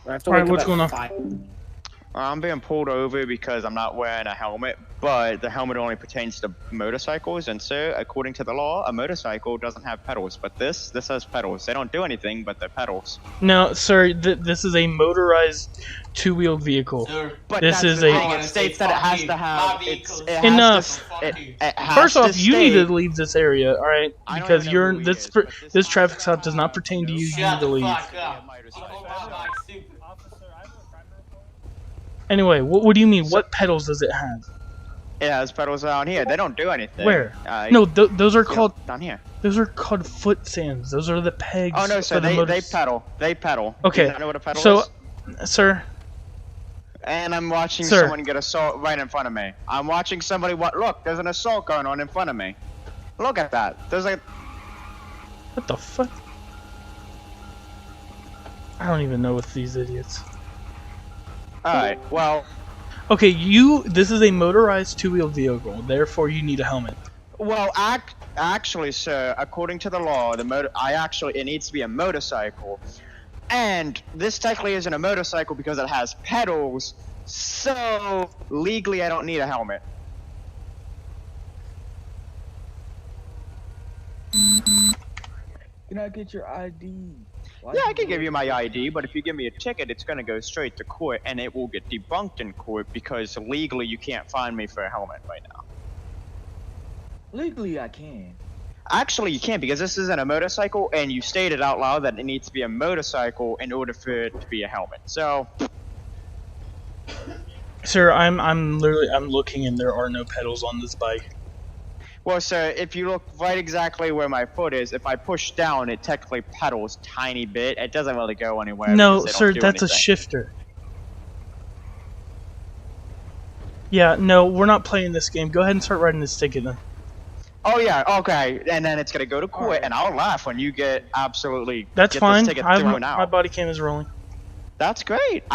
Alright, what's going on? I'm being pulled over because I'm not wearing a helmet, but the helmet only pertains to motorcycles, and so, according to the law, a motorcycle doesn't have pedals, but this has pedals. They don't do anything, but they're pedals. No, sir, this is a motorized two-wheeled vehicle. Sir, But this is the a... thing. It states that it has to have... Enough. First off, you need to to leave this area, alright? Because you're this traffic stop does not pertain to you. You need to leave. Anyway, what do you mean? What pedals does it have? It has pedals down here. They don't do anything. Where? No, those are called down here. Those are called foot stands. Those are the pegs. Oh no, sir. They pedal. They pedal. Okay. Do you know what a pedal is? Sir. And I'm watching someone get assault right in front of me. I'm watching somebody. Look, there's an assault going on in front of me. Look at that. There's like. What the fuck? I don't even know with these idiots. Alright, well... Okay, this is a motorized two-wheeled vehicle, therefore you need a helmet. Well, actually, sir, according to the law, it needs to be a motorcycle. And this technically isn't a motorcycle because it has pedals, so legally I don't need a helmet. Can I get your ID? Yeah, I can give you my ID, but if you give me a ticket, it's gonna go straight to court, and it will get debunked in court because legally you can't find me for a helmet right now. Legally, I can. Actually, you can't because this isn't a motorcycle, and you stated out loud that it needs to be a motorcycle in order for it to be a helmet. So, sir, I'm looking, and there are no pedals on this bike. Well, sir, if you look right exactly where my foot is, if I push down, it technically pedals tiny bit. It doesn't really go anywhere. No, sir, that's a shifter. Yeah, no, we're not playing this game. Go ahead and start writing this ticket then. Oh yeah, okay, and then it's gonna go to court, and I'll laugh when you get absolutely. That's fine. This ticket thrown out. My body cam is rolling. That's great.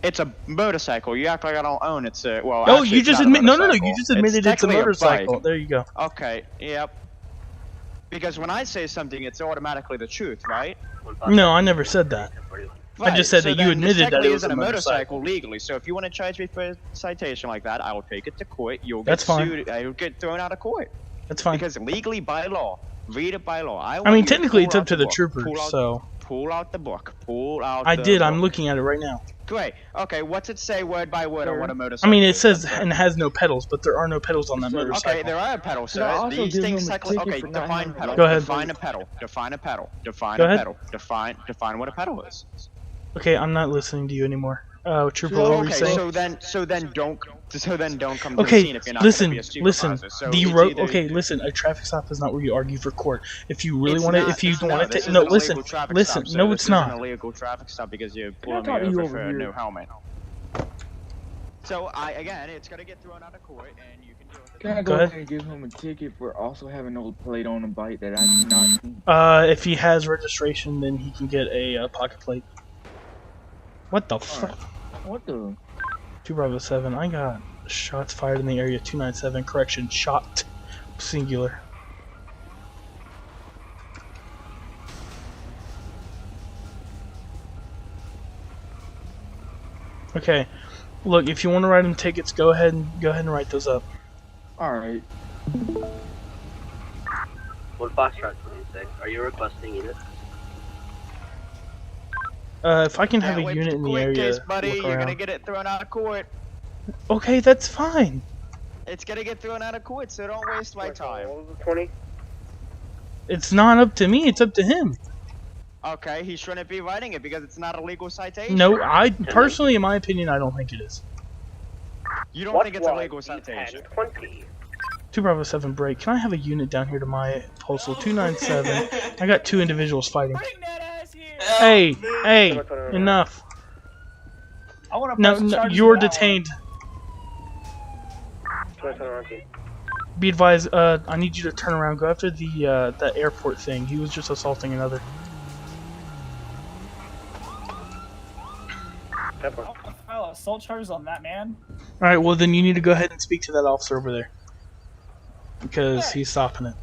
It's a motorcycle. You act like I don't own it, sir. Well, oh, actually, you just admit. No. You just admitted it's a motorcycle. There you go. Okay. Yep. Because when I say something, it's automatically the truth, right? No, I never said that. Right. I just said that you admitted that it was a motorcycle legally. So if you want to charge me for a citation like that, I will take it to court. You'll get sued. You'll get thrown out of court. That's fine. Because legally, by law, read it by law. I mean, technically, it's up to the troopers. Pull out the book. Pull out. I did. I'm looking at it right now. Great. Okay, what's it say word by word on what a motorcycle I mean, it says and has no pedals, but there are no pedals on that motorcycle. Okay, there are pedals, sir. These things okay, define pedal. Go ahead. Define a pedal. Define a pedal. Define a pedal. Define what a pedal is. Okay, I'm not listening to you anymore. Trooper, what were you saying? So then don't come to the scene if you're not going to be a supervisor. So listen, a traffic stop is not where you argue for court. If you really want to, no, listen, no, it's not. This is an illegal traffic stop because you're pulling me over for no helmet. So again, it's gonna get thrown out of court, and you can do it. Can I go ahead and give him a ticket for also having no plate on the bike that I did not see? If he has registration, then he can get a pocket plate. What the fuck? What the? 2-7, I got shots fired in the area. 297, correction, shot, singular. Okay, look, if you want to write them tickets, go ahead and write those up. All right. What Foxtrot 26? Are you requesting units? If I can have a unit in the area, case, buddy, you're gonna get it thrown out of court. Okay, that's fine. It's gonna get thrown out of court, so don't waste my time. 20. It's not up to me. It's up to him. Okay, he shouldn't be writing it because it's not a legal citation. No, I personally, in my opinion, I don't think it is. You don't think it's a legal citation? 2-7 break. Can I have a unit down here to my postal 297? I got 2 individuals fighting. Hey, enough. No, you're detained. Be advised, I need you to turn around. Go after the airport thing. He was just assaulting another. File assault charges on that man. Alright, well then you need to go ahead and speak to that officer over there. Because he's stopping it.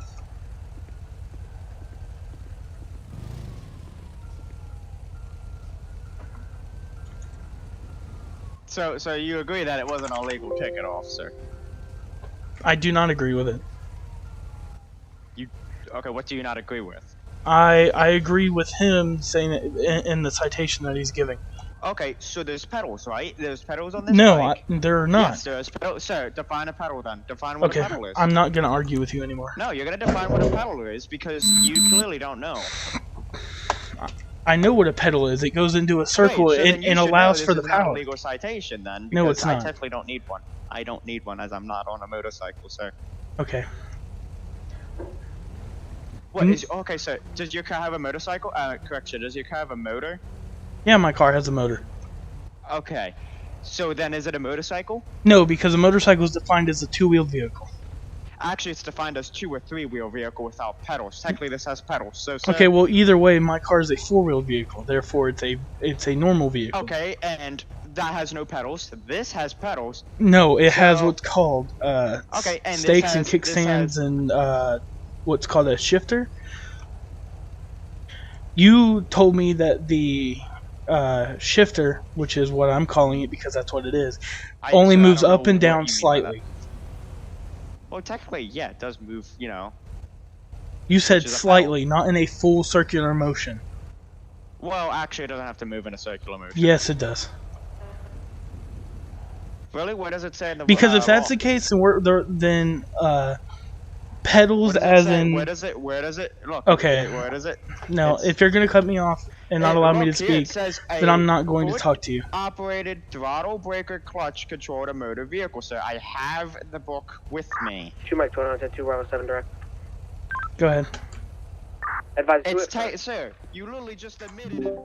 So you agree that it was an illegal ticket, officer? I do not agree with it. Okay, what do you not agree with? I agree with him saying it in the citation that he's giving. Okay, so there's pedals, right? There's pedals on this No, bike? there are not. Yes, there's pedals. Sir, define a pedal then. Define what a Okay, pedal is. I'm not gonna argue with you anymore. No, you're gonna define what a pedal is because you clearly don't know. I know what a pedal is. It goes into a circle Great, so then you and should allows know for this the is not a power. legal citation then. No, Because it's not. I technically don't need one. I don't need one as I'm not on a motorcycle, sir. Okay. What is okay? So does your car have a motorcycle? Correction. Does your car have a motor? Yeah, my car has a motor. Okay. So then, is it a motorcycle? No, because a motorcycle is defined as a two-wheeled vehicle. Actually, it's defined as 2- or 3-wheel vehicle without pedals. Technically, this has pedals. So, sir, Okay, well, either way, my car is a four-wheeled vehicle. Therefore, it's a normal vehicle. Okay, and that has no pedals. This has pedals. No, it has So- what's called Okay, and this stakes and has- this kickstands has- and what's called a shifter. You told me that the shifter, which is what I'm calling it because that's what it is, only I moves don't up know and what down you mean by slightly. that. Well, technically, yeah, it does move. You know. You said Which is a slightly, not in a full circular motion. Well, actually, it doesn't have to move in a circular motion. Yes, it does. Really? Where does it say in the Because if that's law? the case, then pedals What does it as say? in Where does it? Look. Okay. Where does it? no. it's- If you're gonna cut me off and not allow me to Look here, it speak, says then I'm not going to talk to you. Operated throttle breaker clutch controlled a motor vehicle, sir. I have the book with me. 2 Mike 2 Bravo 7 direct. Go ahead. Advise It's it. tight, sir. You literally just admitted it.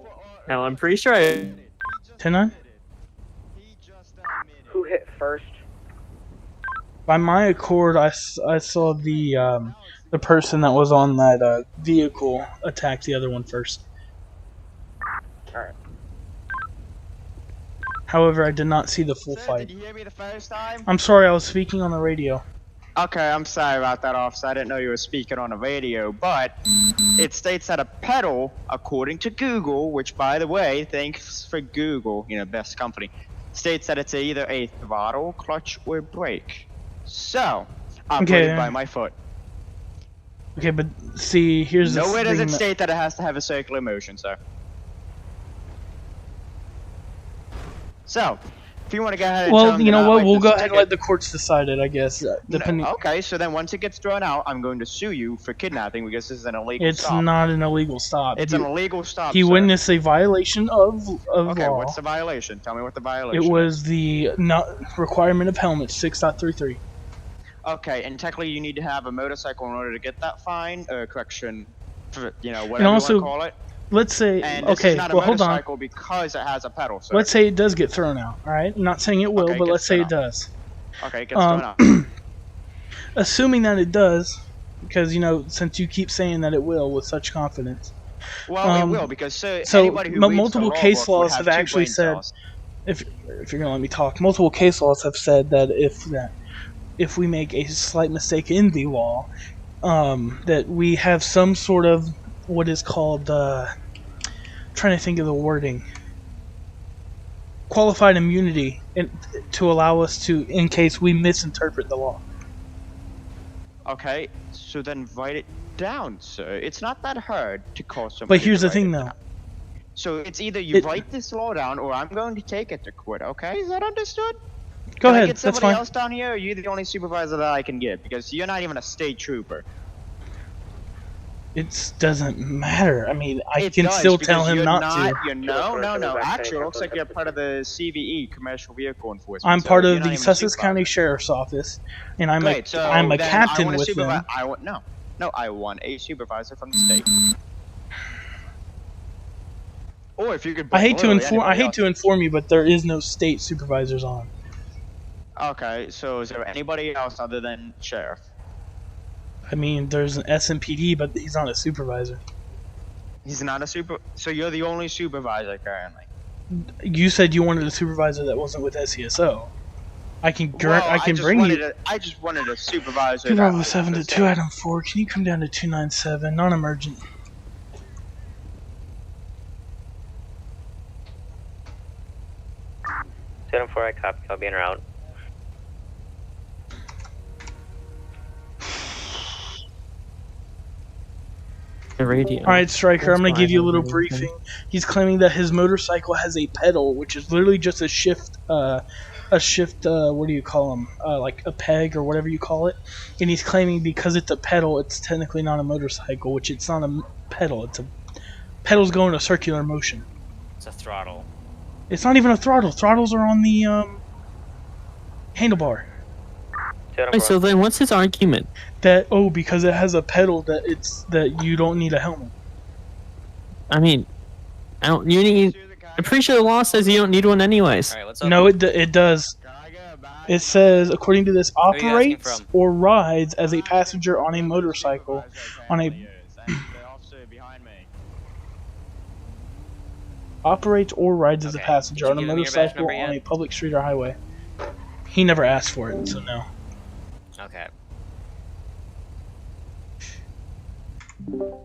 Hell, I'm pretty sure I... He just 10-9? admitted. He just admitted. Who hit first? By my accord, I saw the person that was on that vehicle attack the other one first. Alright. However, I did not see the full Sir, fight. did you hear me the first time? I'm sorry, I was speaking on the radio. Okay, I'm sorry about that, officer. I didn't know you were speaking on the radio, but it states that a pedal, according to Google, which, by the way, thanks for Google, you know, best company, states that it's either a throttle, clutch, or brake. So, operated by my foot. Okay, but see, here's the Nowhere does thing it that- state that it has to have a circular motion, sir. So, if you want to go ahead and tell Well, them you to know not what? write We'll this go ahead and ticket- let the courts decide it, I guess. Depending. No, okay, so then once it gets thrown out, I'm going to sue you for kidnapping because this is an illegal It's stop. not an illegal stop. It's an illegal stop, He sir. witnessed a violation of Okay, law. what's the violation? Tell me what the violation It was the requirement of helmet 6.33. is. Okay, and technically you need to have a motorcycle in order to get that fine, correction, for, you know, whatever also- you want to call it. Let's say, And this okay, is not a well, hold on. motorcycle because it has a pedal, sir. Let's say it does get thrown out, alright? I'm not saying it will, Okay, it but gets let's say thrown it does. Okay, it gets thrown out. Assuming that it does, because, you know, since you keep saying that it will with such confidence. Well, um, it will, because so anybody who but reads multiple the law case book would laws have two actually brain said, cells. if you're gonna let me talk, multiple case laws have said that if we make a slight mistake in the law, that we have some sort of what is called trying to think of the wording, qualified immunity, to allow us to, in case we misinterpret the law. Okay, so then write it down, sir. It's not that hard to call somebody. But here's to the write thing, it though. down. So it's either you write this law down, or I'm going to take it to court. Okay, is that understood? Go Can I ahead, get that's somebody fine. else down here, or are you the only supervisor that I can get? Because you're not even a state trooper. It doesn't matter. I mean, I It can does, still because tell him you're not to. You're, no. Exactly. Actually, it looks like you're part of the CVE, Commercial Vehicle Enforcement. I'm so part you're of not the even a Sussex supervisor. County Sheriff's Office, and I'm Great, so a then captain I want a with them. I want a supervisor from the state. Or if you could. I hate to literally inform. I anybody hate to inform you, but there is no state supervisors on. else. Okay, so is there anybody else other than sheriff? I mean, there's an SMPD, but he's not a supervisor. He's not a super. So you're the only supervisor currently. You said you wanted a supervisor that wasn't with SCSO. I can Well, I can bring you. I just wanted a supervisor. 2 that Bravo was 7 to the 2 state. Item 4. Can you come down to 297? Non-emergent. 4, I copy, I'll be en route. The radio. Alright, Striker, I'm gonna give you a little Everything. briefing. He's claiming that his motorcycle has a pedal, which is literally just a shift, what do you call them? Like a peg or whatever you call it. And he's claiming because it's a pedal, it's technically not a motorcycle, which it's not a pedal. It's a pedals go in a circular motion. It's a throttle. It's not even a throttle. Throttles are on the handlebar. Wait, so then what's his argument? That because it has a pedal that you don't need a helmet. I mean, you need. I'm pretty sure the law says you don't need one anyways. Alright, what's up? No, it does. It says, according to this, are you asking operates from? or rides as a passenger on a motorcycle on a operates or rides as a Okay. passenger Did on a you give me your badge motorcycle number on yet? a public street or highway. He never asked for it, so no. Okay.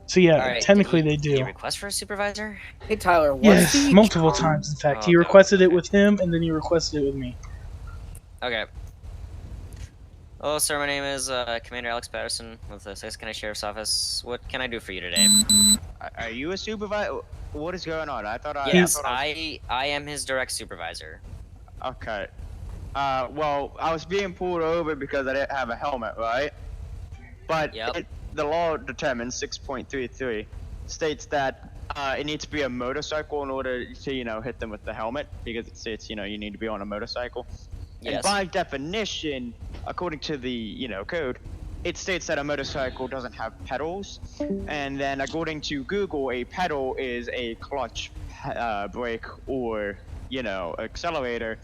So yeah, Alright, technically did they you do. request for a supervisor? Hey Tyler, what's Yes, the multiple times in fact. He okay, requested it okay. with him, and then he requested it with me. Okay. Hello, sir. My name is Commander Alex Patterson with the 6th County Sheriff's Office. What can I do for you today? Are you a supervisor? What is going on? I thought I. Yes, I I am his direct supervisor. okay. Well, I was being pulled over because I didn't have a helmet, right? But Yep. the law determines 6.33 states that it needs to be a motorcycle in order to, hit them with the helmet because it states, you need to be on a motorcycle. And Yes. by definition, according to the, code, it states that a motorcycle doesn't have pedals. And then according to Google, a pedal is a clutch, brake, or, accelerator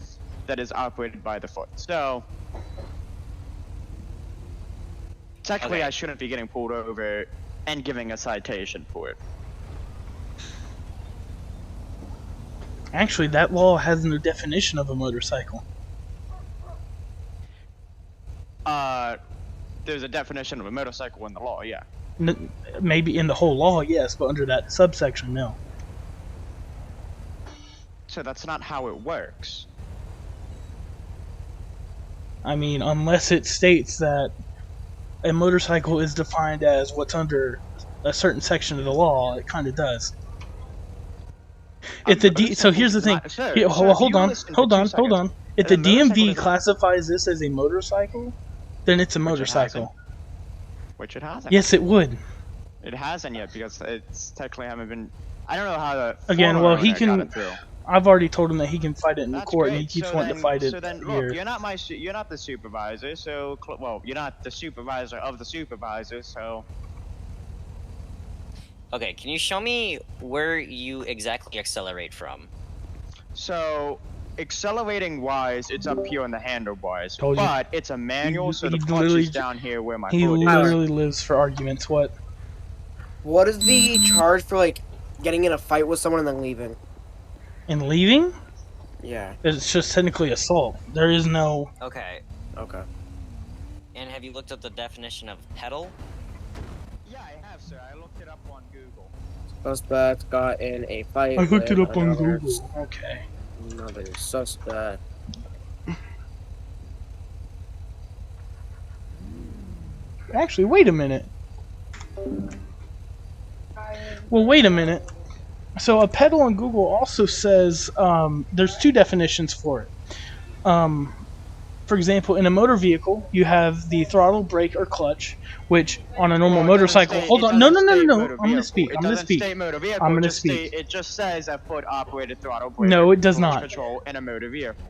that is operated by the foot. So, technically Okay. I shouldn't be getting pulled over and giving a citation for it. Actually, that law has no definition of a motorcycle. There's a definition of a motorcycle in the law, yeah. Maybe in the whole law, yes, but under that subsection, no. So that's not how it works. I mean, unless it states that a motorcycle is defined as what's under a certain section of the law, it kind of does. If the so here's the thing. Sir, Here, sir, hold you on, listen for hold 2 on, hold seconds. on. If The the motorcycle DMV doesn't- classifies this as a motorcycle, then it's a motorcycle. Which it hasn't. Yes, it would. It hasn't yet because it's technically haven't been. I don't know how the. Again, former well, he owner got can- it through. I've already told him that he can fight it in That's court, great. and he keeps so wanting then, to fight it So then, look, here. you're not you're not the supervisor, so well, you're not the supervisor of the supervisor, so. Okay, can you show me where you exactly accelerate from? So, accelerating wise, it's up here on the handlebars, Told you. but it's a manual, so he the clutch literally is down here where my He foot is. literally lives for arguments. What? what is the charge for like getting in a fight with someone and then leaving? And leaving? Yeah. It's just technically assault. There is no. Okay. Okay. And have you looked up the definition of pedal? Yeah, I have, sir. I looked it up on Google. Suspect got in a fight. I looked it with up on another Google. Okay. Another suspect. Actually, wait a minute. Well, wait a minute. So a pedal on Google also says there's 2 definitions for it. For example, in a motor vehicle, you have the throttle, brake, or clutch, which on a normal motorcycle. Hold on, no. I'm gonna speak. I'm gonna speak. I'm gonna speak. It just says a foot-operated throttle, brake, No, it does cruise not. control in a motor vehicle.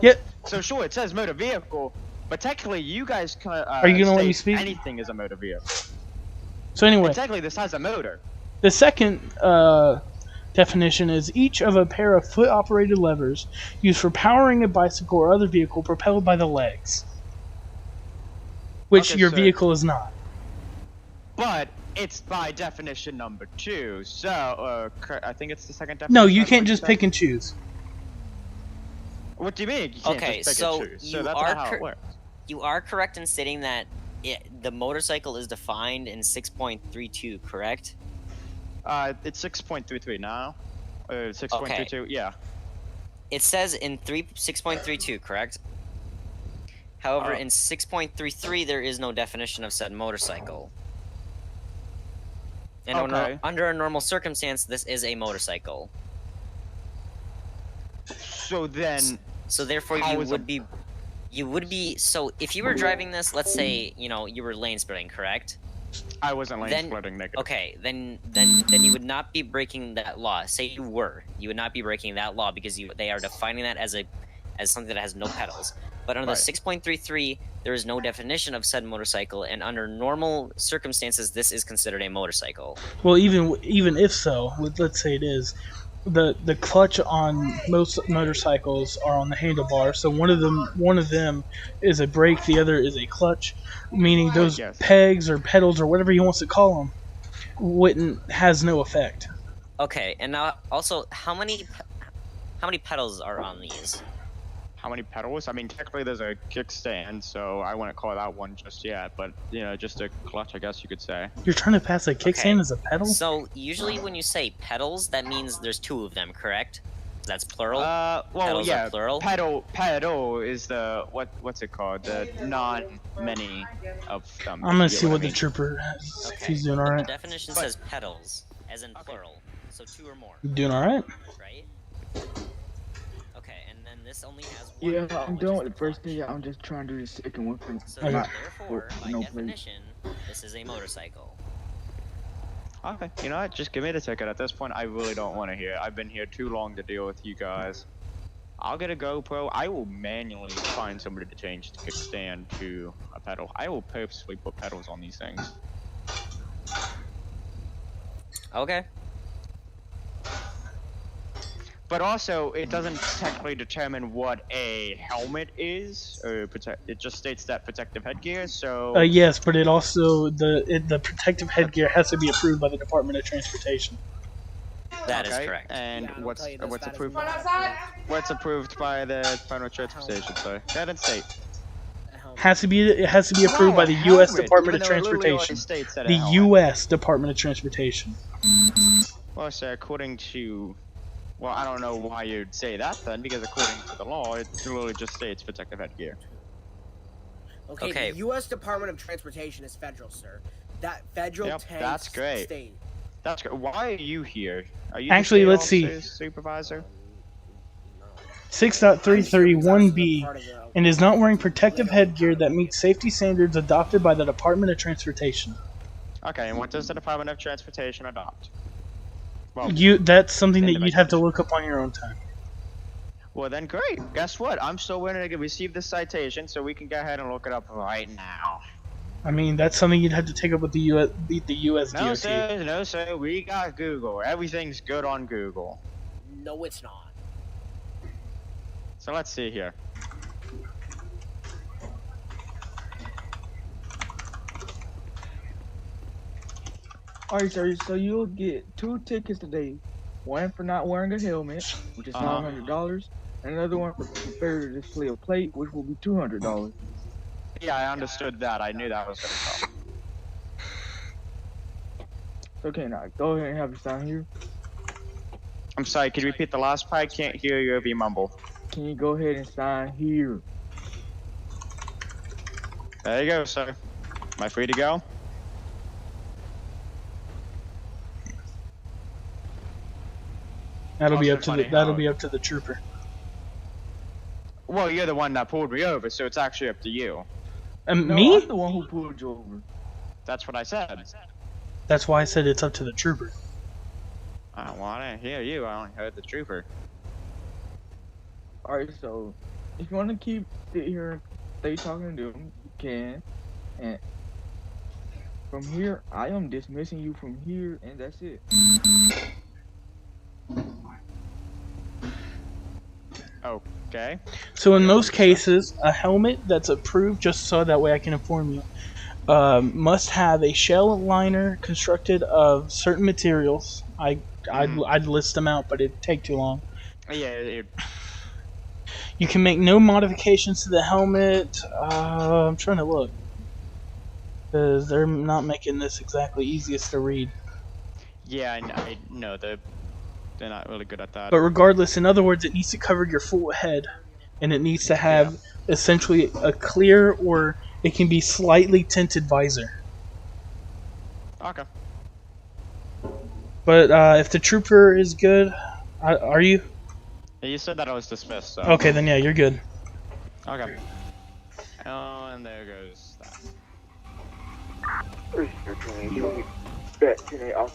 Yep. So sure, it says motor vehicle, but technically you guys can. Are you gonna let me state speak? Anything is a motor vehicle. So anyway, And technically, this has a motor. the second definition is each of a pair of foot-operated levers used for powering a bicycle or other vehicle propelled by the legs, which Okay, your so- vehicle is not. But it's by definition number 2. So, I think it's the second definition. No, you that's can't what just said? pick and choose. What do you mean? You can't Okay, just pick so and choose. you So that's are not how cor- it works. You are correct in stating that the motorcycle is defined in 6.32, correct? It's 6.33 now. 6.32, yeah. it says in 6.32, correct? However, in 6.33, there is no definition of said motorcycle. And Okay. under a normal circumstance, this is a motorcycle. So then, So therefore, How you is would be. So if you were driving this, let's say you were lane splitting, correct? I wasn't lane Then- splitting negative. Okay, then you would not be breaking that law. Say you would not be breaking that law because they are defining that as something that has no pedals. But under Right. the 6.33, there is no definition of said motorcycle, and under normal circumstances, this is considered a motorcycle. Well, even if so, let's say it is, the clutch on most motorcycles are on the handlebar. So one of them is a brake, the other is a clutch, meaning those Yes. pegs or pedals or whatever he wants to call them has no effect. Okay, and now also, how many pedals are on these? How many pedals? I mean, technically there's a kickstand, so I wouldn't call that one just yet. But just a clutch, I guess you could say. You're trying to pass a kickstand as a pedal? So usually when you say pedals, that means there's two of them, correct? That's plural. Well, Pedals are yeah. plural? Pedal is the what's it called? The non-many of them. I'm gonna if you see get what I the mean. trooper has. If Okay, he's doing but alright. the definition says pedals, as in plural, so two or more, Doing alright? right? Okay, and then this only has one. Yeah, pedal, I'm which done is with the first clutch. thing. I'm just trying to do the second one for So Okay. therefore, by no plate. definition, this is a motorcycle. Okay, you know what? Just give me the ticket. At this point, I really don't want to hear. I've been here too long to deal with you guys. I'll get a GoPro. I will manually find somebody to change the kickstand to a pedal. I will purposely put pedals on these things. Okay. But also, it doesn't technically determine what a helmet is, or it just states that protective headgear. So Yes, but it also the protective headgear has to be approved by the Department of Transportation. That is okay, correct. And Yeah, I'll what's tell you this, what's that is approved? not- What's approved by the Department of Transportation? So that didn't state. a helmet. It has to be approved No, by a the U.S. helmet, Department of even though it literally already Transportation. states that a The helmet. U.S. Department of Transportation. Well, so according to, well, I don't know why you'd say that then, because according to the law, it literally just states protective headgear. Okay, Okay. the U.S. Department of Transportation is federal, sir. That federal Yep, tanks that's great. state. That's good. Why are you here? Are you Actually, the let's see. officer's supervisor? 6.331B and is not wearing protective headgear that meets safety standards adopted by the Department of Transportation. Okay, and what does the Department of Transportation adopt? Well, That's something that you'd Individuals. have to look up on your own time. well then great. Guess what? I'm still waiting to receive this citation, so we can go ahead and look it up right now. I mean, that's something you'd have to take up with the U.S. No DOT. sir, no sir. We got Google. Everything's good on Google. No, it's not. So let's see here. Alright, sir, so you'll get 2 tickets today. One for not wearing a helmet, which is $500, and another one for failure to display a plate, which will be $200. Yeah, I understood that. I knew that was gonna come. Okay, now go ahead and have you sign here. I'm sorry. Could you repeat the last part? I can't hear you over your mumble. Can you go ahead and sign here? There you go, sir. Am I free to go? That'll be Also up to funny that'll how- be up to the trooper. Well, you're the one that pulled me over, so it's actually up to you. No, Me? I'm the one who pulled you over. That's what I said. That's why I said it's up to the trooper. I don't want to hear you. I only heard the trooper. Alright, so if you want to sit here and stay talking to them, you can. And from here, I am dismissing you from here, and that's it. Okay. So in most cases, a helmet that's approved, just so that way I can inform you, must have a shell liner constructed of certain materials. I'd list them out, but it'd take too long. Yeah. You can make no modifications to the helmet. I'm trying to look, because they're not making this exactly easiest to read. Yeah. I know the they're not really good at that. But regardless, in other words, it needs to cover your full head, and it needs to have essentially a clear or it can be slightly tinted visor. Okay. But if the trooper is good, are you? Yeah, you said that I was dismissed, so. Okay, then yeah, you're good. Okay. Oh, and there goes that.